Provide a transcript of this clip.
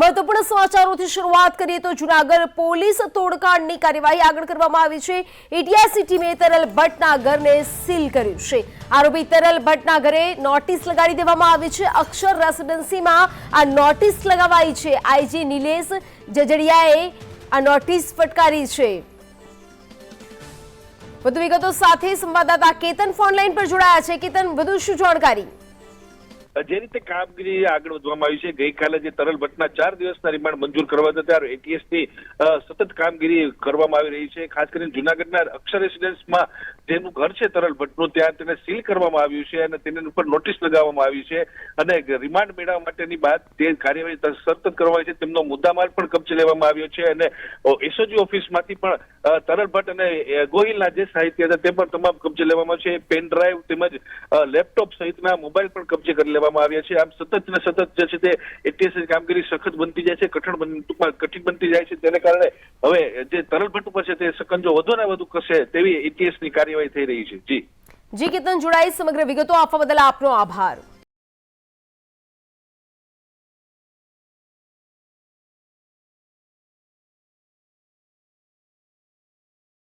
મહત્વપૂર્ણ સમાચારોથી શરૂઆત કરીએ તો જૂનાગઢ પોલીસ તોડકાંડની કાર્યવાહી આગળ કરવામાં આવી છે। એટીએસની ટીમે તરલ ભટ્ટના ઘરને સીલ કર્યું છે। આરોપી તરલ ભટ્ટના ઘરે નોટિસ લગાડી દેવામાં આવી છે। અક્ષર રેસિડેન્સીમાં આ નોટિસ લગાવાઈ છે। આઈજી નિલેશ જજડિયાએ આ નોટિસ ફટકારી છે। વધુ વિગતો સાથે સંવાદદાતા કેતન ફોન લાઈન પર જોડાયા છે। કેતન, વધુ શું જાણકારી? જે રીતે કામગીરી આગળ વધવામાં આવી છે, ગઈકાલે જે તરલ ભટ્ટના 4 દિવસના રિમાન્ડ મંજૂર કરવા હતા ત્યારે એટીએસની સતત કામગીરી કરવામાં આવી રહી છે। ખાસ કરીને જૂનાગઢના અક્ષર રેસિડેન્સમાં જેનું ઘર છે તરલ ભટ્ટનું, ત્યાં તેને સીલ કરવામાં આવ્યું છે અને તેની ઉપર નોટિસ લગાવવામાં આવી છે અને રિમાન્ડ મેળવવા માટેની બાદ તે કાર્યવાહી સતત કરવામાં આવી છે। તેમનો મુદ્દામાલ પણ કબજે લેવામાં આવ્યો છે અને એસઓજી ઓફિસમાંથી પણ તરલ ભટ્ટ અને ગોહિલના જે સાહિત્ય હતા તે પણ તમામ કબજે લેવામાં છે। પેન ડ્રાઈવ તેમજ લેપટોપ સહિતના મોબાઈલ પણ કબજે કરી લેવામાં આવ્યા છે। આમ સતત ને સતત જે છે તે એટીએસની કામગીરી સખત બનતી જાય છે, કઠિન બનતી જાય છે। તેને કારણે હવે જે તરલ ભટ્ટ ઉપર છે તે સકંજો વધુ ને વધુ કશે તેવી એટીએસની કાર્યવાહી થઈ રહી છે। જી કેતન, જોડાઈ સમગ્ર વિગતો આપવા બદલ આપનો આભાર।